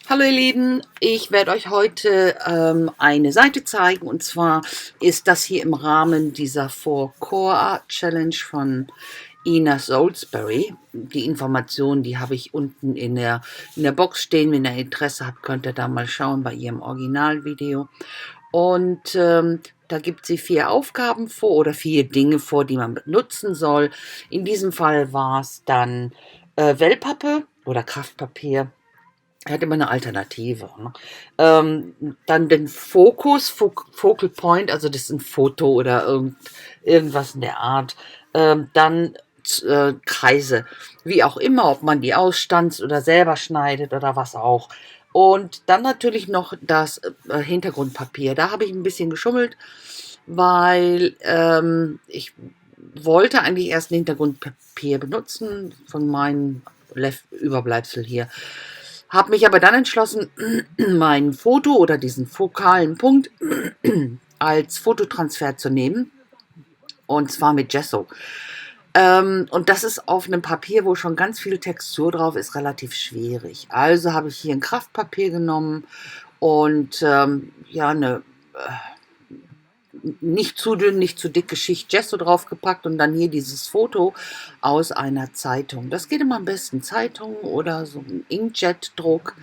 Hallo ihr Lieben, ich werde euch heute eine Seite zeigen, und zwar ist das hier im Rahmen dieser 4-Core-Art-Challenge von Solsbery. Die Informationen, die habe ich unten in der Box stehen. Wenn ihr Interesse habt, könnt ihr da mal schauen bei ihrem Originalvideo. Und da gibt sie 4 Aufgaben vor oder 4 Dinge vor, die man benutzen soll. In diesem Fall war es dann Wellpappe oder Kraftpapier. Er hat immer eine Alternative. Ne? Dann den Focal Point, also das ist ein Foto oder irgendwas in der Art. Dann Kreise, wie auch immer, ob man die ausstanzt oder selber schneidet oder was auch. Und dann natürlich noch das Hintergrundpapier. Da habe ich ein bisschen geschummelt, weil ich wollte eigentlich erst ein Hintergrundpapier benutzen von meinem Überbleibsel hier. Habe mich aber dann entschlossen, mein Foto oder diesen fokalen Punkt als Fototransfer zu nehmen. Und zwar mit Gesso. Und das ist auf einem Papier, wo schon ganz viel Textur drauf ist, relativ schwierig. Also habe ich hier ein Kraftpapier genommen und ja, eine nicht zu dünn, nicht zu dicke Schicht Gesso draufgepackt und dann hier dieses Foto aus einer Zeitung. Das geht immer am besten, Zeitung oder so ein Inkjet-Druck.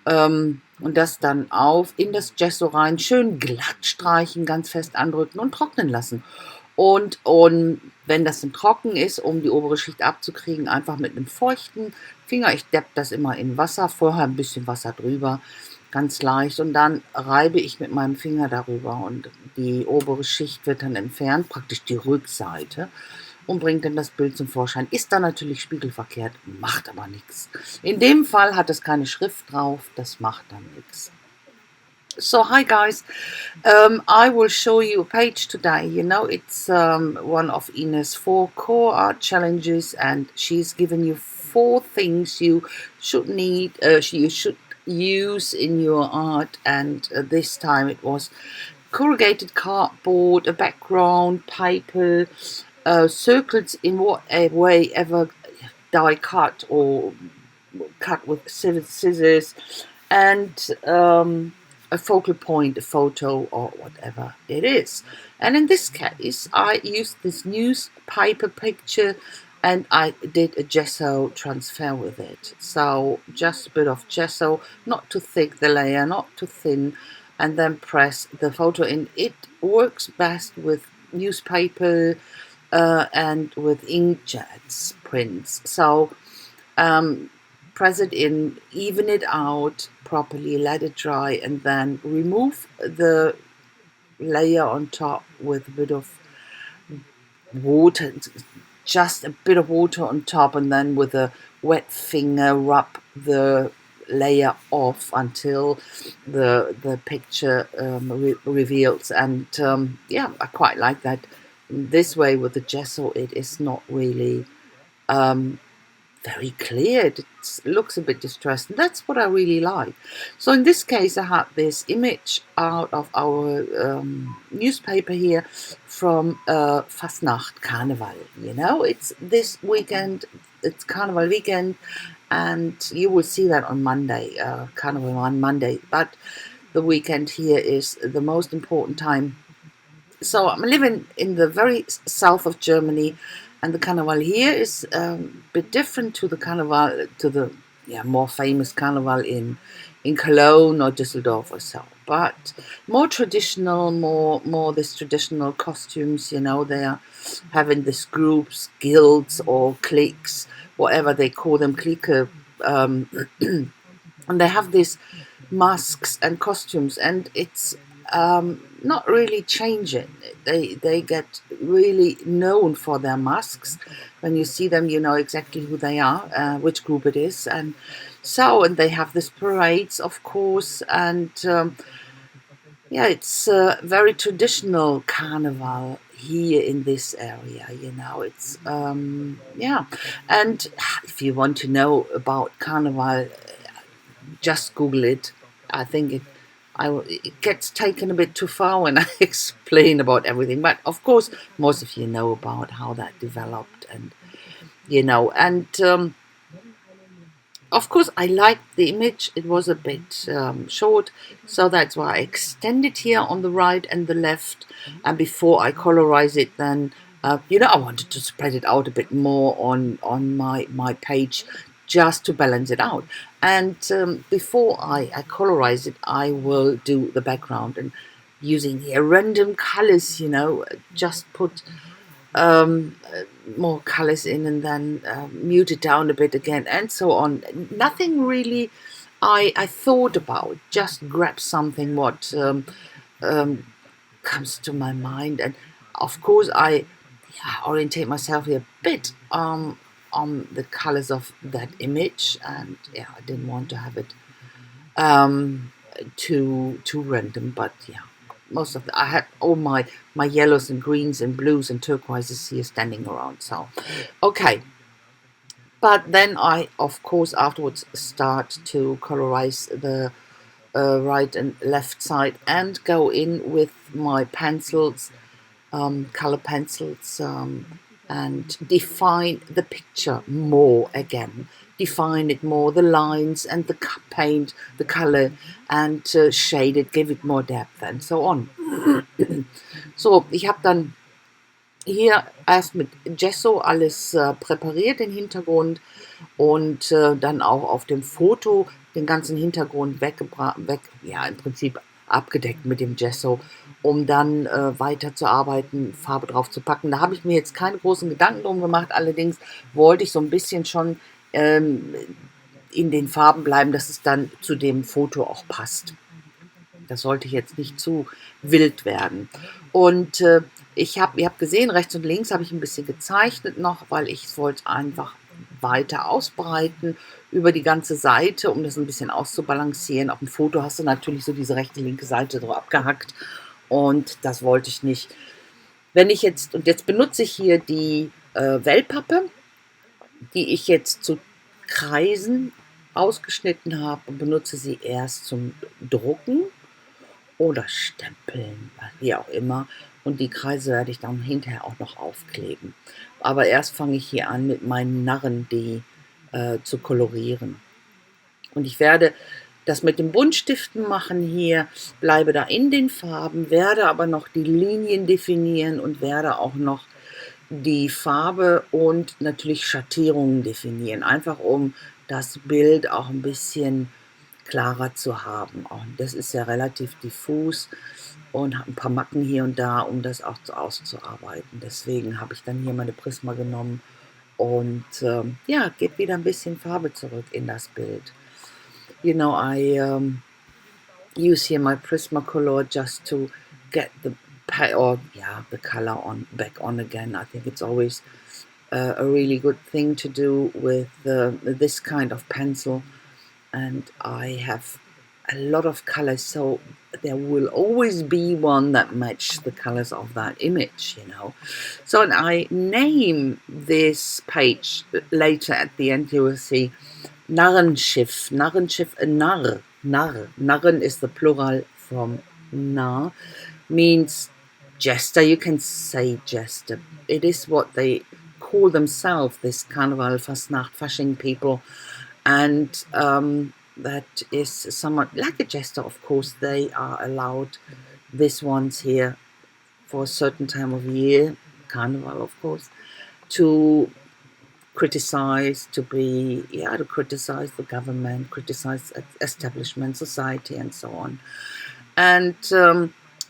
Und das dann in das Gesso rein, schön glatt streichen, ganz fest andrücken und trocknen lassen. Und wenn das dann trocken ist, um die obere Schicht abzukriegen, einfach mit einem feuchten Finger, ich depp das immer in Wasser, vorher ein bisschen Wasser drüber, ganz leicht, und dann reibe ich mit meinem Finger darüber und die obere Schicht wird dann entfernt, praktisch die Rückseite, und bringt dann das Bild zum Vorschein. Ist dann natürlich spiegelverkehrt, macht aber nichts. In dem Fall hat es keine Schrift drauf, das macht dann nichts. So hi guys, I will show you a page today. You know, it's one of Ina's 4-Core Art challenges, and she's given you 4 things you should need, you should use in your art. And this time it was corrugated cardboard, a background, paper, circles in what way ever die cut or cut with scissors, and a focal point, a photo, or whatever it is. And in this case, I used this newspaper picture and I did a gesso transfer with it. So just a bit of gesso, not too thick the layer, not too thin, and then press the photo in. It works best with newspaper and with inkjets prints. So press it in, even it out properly, let it dry, and then remove the layer on top with a bit of water, just a bit of water on top, and then with a wet finger rub the layer off until the picture reveals. And yeah, I quite like that. This way with the gesso, it is not really very clear. It looks a bit distressed, and that's what I really like. So in this case, I had this image out of our newspaper here from Fastnacht Carnival. You know, it's this weekend, it's Carnival weekend, and you will see that on Monday, Carnival on Monday, but the weekend here is the most important time. So I'm living in the very south of Germany, and the Carnival here is a bit different to the Carnival, to the more famous Carnival in Cologne or Düsseldorf or so. But more traditional, more this traditional costumes. You know, they are having these groups, guilds or cliques, whatever they call them, clique, and they have these masks and costumes, and it's not really changing. They get really known for their masks. When you see them, you know exactly who they are, which group it is, and they have these parades, of course, and yeah, it's a very traditional carnival here in this area. You know, it's yeah, and if you want to know about carnival, just Google it. I think it gets taken a bit too far when I explain about everything, but of course most of you know about how that developed, and you know, and of course, I liked the image. It was a bit short, so that's why I extended here on the right and the left. And before I colorize it, then I wanted to spread it out a bit more on my page, just to balance it out. And before I colorize it, I will do the background, and using here random colors, just put more colors in, and then mute it down a bit again, and so on. Nothing really I thought about, just grab something what comes to my mind. And of course I orientate myself here a bit on the colors of that image, and I didn't want to have it too random, but most of I had all my yellows and greens and blues and turquoises here standing around. So okay, but then I of course afterwards start to colorize the right and left side, and go in with my pencils, color pencils, and define the picture more again. Define it more, the lines and the paint, the color, and shade it, give it more depth, and so on. So, ich habe dann hier erst mit Gesso alles präpariert, den Hintergrund, und dann auch auf dem Foto den ganzen Hintergrund im Prinzip abgedeckt mit dem Gesso, um dann weiterzuarbeiten, Farbe drauf zu packen. Da habe ich mir jetzt keine großen Gedanken drum gemacht, allerdings wollte ich so ein bisschen schon in den Farben bleiben, dass es dann zu dem Foto auch passt. Das sollte jetzt nicht zu wild werden. Und ihr habt gesehen, rechts und links habe ich ein bisschen gezeichnet noch, weil ich wollte einfach weiter ausbreiten über die ganze Seite, um das ein bisschen auszubalancieren. Auf dem Foto hast du natürlich so diese rechte, linke Seite drauf abgehackt, und das wollte ich nicht. Und jetzt benutze ich hier die Wellpappe, die ich jetzt zu Kreisen ausgeschnitten habe, und benutze sie erst zum Drucken oder Stempeln, wie auch immer. Und die Kreise werde ich dann hinterher auch noch aufkleben. Aber erst fange ich hier an, mit meinen Narren die zu kolorieren. Und ich werde das mit den Buntstiften machen hier, bleibe da in den Farben, werde aber noch die Linien definieren und werde auch noch die Farbe und natürlich Schattierungen definieren. Einfach um das Bild auch ein bisschen klarer zu haben. Und das ist ja relativ diffus und habe ein paar Macken hier und da, um das auch auszuarbeiten. Deswegen habe ich dann hier meine Prisma genommen und geht wieder ein bisschen Farbe zurück in das Bild. I use here my Prismacolor just to get the color back on again. I think it's always a really good thing to do with this kind of pencil. And I have a lot of colors, so there will always be one that matches the colors of that image, So I name this page later at the end. You will see Narrenschiff. Narrenschiff, a narr. Narren is the plural from nar, means jester. You can say jester. It is what they call themselves, this Karneval, Fastnacht, Fasching people. And that is somewhat like a jester, of course. They are allowed, these ones here, for a certain time of year, Carnival, of course, to criticize, to criticize the government, criticize establishment, society, and so on. And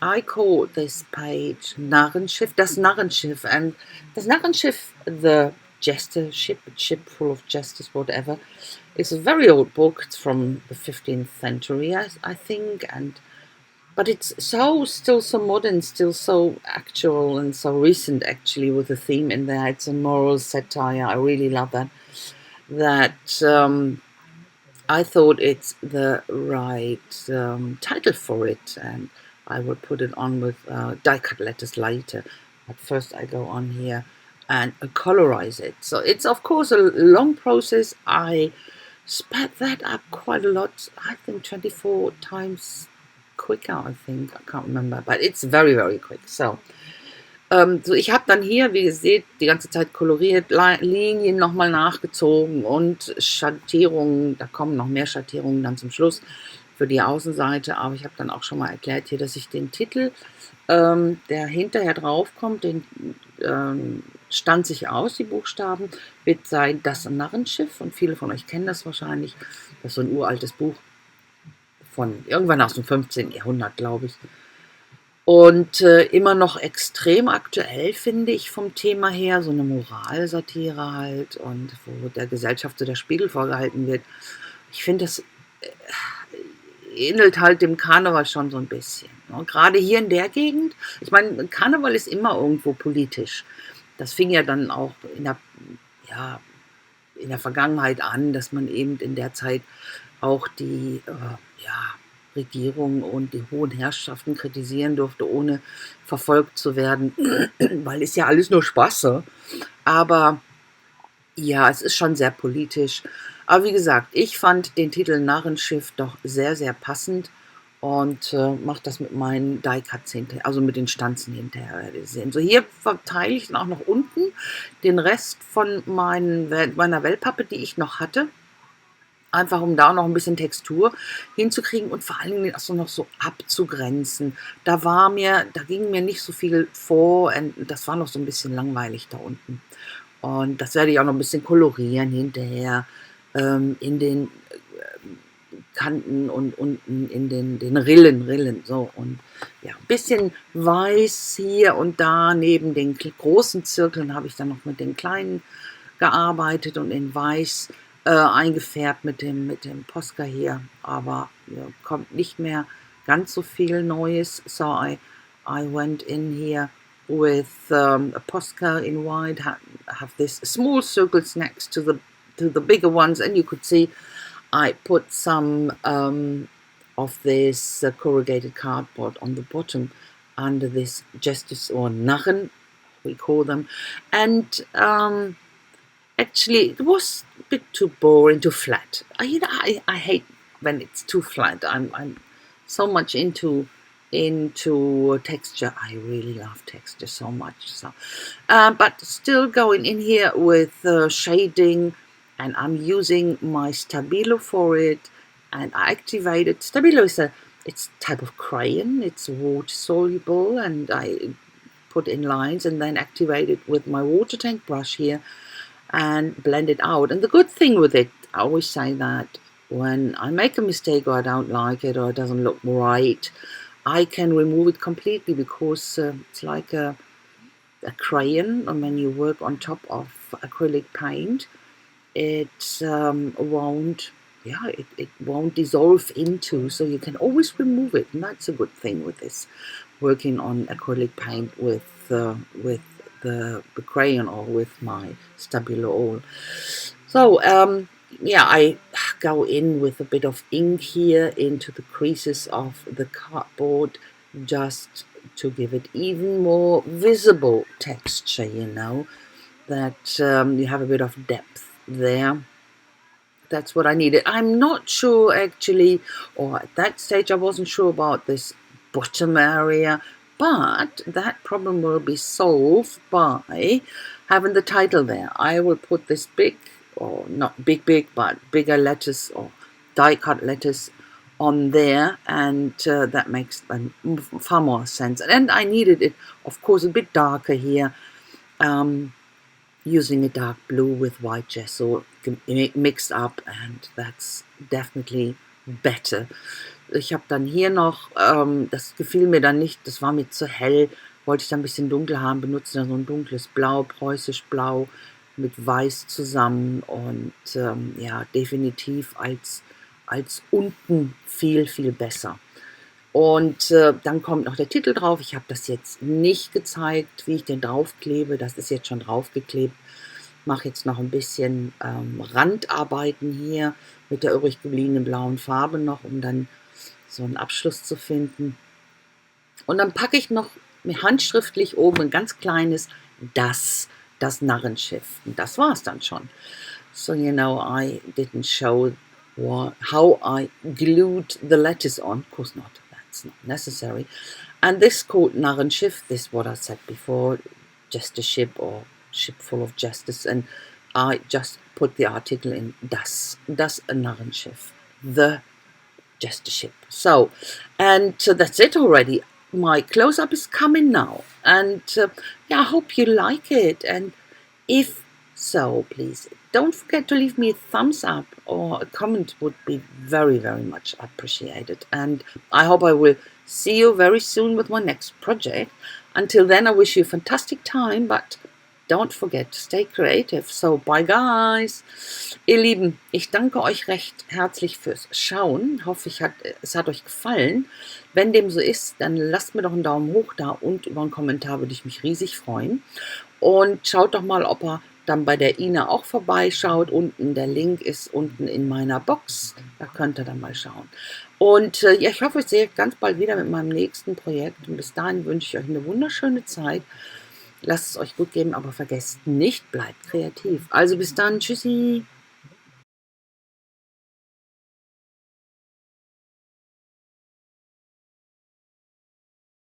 I call this page Narrenschiff, das Narrenschiff. And das Narrenschiff, the jester ship full of jesters, whatever. It's a very old book. It's from the 15th century, I think, but it's still so modern, still so actual, and so recent, actually, with the theme in there. It's a moral satire. I really love that. I thought it's the right title for it, and I will put it on with die-cut letters later. But first I go on here and colorize it. So it's, of course, a long process. I sped that up quite a lot. I think 24 times quicker, I can't remember, but it's very, very quick. So So, ich habe dann hier, wie ihr seht, die ganze Zeit koloriert, Linien nochmal nachgezogen und Schattierungen. Da kommen noch mehr Schattierungen dann zum Schluss für die Außenseite. Aber ich habe dann auch schon mal erklärt hier, dass ich den Titel, der hinterher drauf kommt, den stand sich aus, die Buchstaben, wird sein Das Narrenschiff. Und viele von euch kennen das wahrscheinlich. Das ist so ein uraltes Buch von irgendwann aus dem 15. Jahrhundert, glaube ich. Und immer noch extrem aktuell, finde ich, vom Thema her, so eine Moralsatire halt und wo der Gesellschaft so der Spiegel vorgehalten wird. Ich finde, das ähnelt halt dem Karneval schon so ein bisschen. Ne? Gerade hier in der Gegend, ich meine, Karneval ist immer irgendwo politisch. Das fing ja dann auch ja, in der Vergangenheit an, dass man eben in der Zeit auch die Regierung und die hohen Herrschaften kritisieren durfte, ohne verfolgt zu werden, weil es ja alles nur Spaß. Aber ja, es ist schon sehr politisch. Aber wie gesagt, ich fand den Titel Narrenschiff doch sehr, sehr passend und mache das mit meinen Die-Cuts hinterher, also mit den Stanzen hinterher. So, hier verteile ich dann auch noch unten den Rest von meiner Wellpappe, die ich noch hatte. Einfach um da noch ein bisschen Textur hinzukriegen und vor allen Dingen das noch so abzugrenzen. Da ging mir nicht so viel vor und das war noch so ein bisschen langweilig da unten. Und das werde ich auch noch ein bisschen kolorieren hinterher, in den Kanten und unten in den Rillen, so. Und ja, ein bisschen weiß hier und da neben den großen Zirkeln habe ich dann noch mit den kleinen gearbeitet und in weiß eingefärbt mit dem Posca hier, aber ja, kommt nicht mehr ganz so viel Neues. So I went in here with a Posca in white, have this small circles next to the bigger ones, and you could see I put some of this corrugated cardboard on the bottom under this gestures or Narren, we call them, and actually, it was a bit too boring, too flat. I hate when it's too flat. I'm so much into texture. I really love texture so much. So, but still going in here with shading, and I'm using my Stabilo for it. And I activated Stabilo it's a type of crayon. It's water soluble, and I put in lines and then activate it with my water tank brush here and blend it out. And the good thing with it, I always say that when I make a mistake or I don't like it or it doesn't look right, I can remove it completely because it's like a crayon, and when you work on top of acrylic paint, it won't dissolve into, so you can always remove it, and that's a good thing with this working on acrylic paint with the crayon or with my Stabilo oil. So I go in with a bit of ink here into the creases of the cardboard just to give it even more visible texture, that you have a bit of depth there. That's what I needed. I'm not sure actually, or at that stage I wasn't sure about this bottom area, but that problem will be solved by having the title there. I will put this big, or not big, but bigger letters or die-cut letters on there, and that makes far more sense. And I needed it, of course, a bit darker here, using a dark blue with white gesso mixed up, and that's definitely better. Ich habe dann hier noch, das gefiel mir dann nicht, das war mir zu hell, wollte ich dann ein bisschen dunkel haben, benutze dann so ein dunkles Blau, preußisch Blau mit Weiß zusammen und definitiv als unten viel, viel besser. Und dann kommt noch der Titel drauf. Ich habe das jetzt nicht gezeigt, wie ich den draufklebe. Das ist jetzt schon draufgeklebt. Mache jetzt noch ein bisschen Randarbeiten hier mit der übrig gebliebenen blauen Farbe noch, um dann so einen Abschluss zu finden. Und dann packe ich noch handschriftlich oben ein ganz kleines das Narrenschiff. Und das war es dann schon. So, I didn't show how I glued the letters on. Of course not. It's not necessary. And this is called Narrenschiff. This is what I said before, just a ship or ship full of jesters. And I just put the article in das Narrenschiff, the jester ship. So that's it already. My close-up is coming now. And yeah, I hope you like it. And if so, please don't forget to leave me a thumbs up or a comment would be very, very much appreciated. And I hope I will see you very soon with my next project. Until then, I wish you a fantastic time, but don't forget to stay creative. So, bye guys. Ihr Lieben, ich danke euch recht herzlich fürs Schauen. Hoffe, es hat euch gefallen. Wenn dem so ist, dann lasst mir doch einen Daumen hoch da und über einen Kommentar würde ich mich riesig freuen. Und schaut doch mal, ob ihr dann bei der Ina auch vorbeischaut. Unten, der Link ist unten in meiner Box. Da könnt ihr dann mal schauen. Und ja, ich hoffe, ich sehe euch ganz bald wieder mit meinem nächsten Projekt. Und bis dahin wünsche ich euch eine wunderschöne Zeit. Lasst es euch gut gehen, aber vergesst nicht, bleibt kreativ. Also bis dann, tschüssi.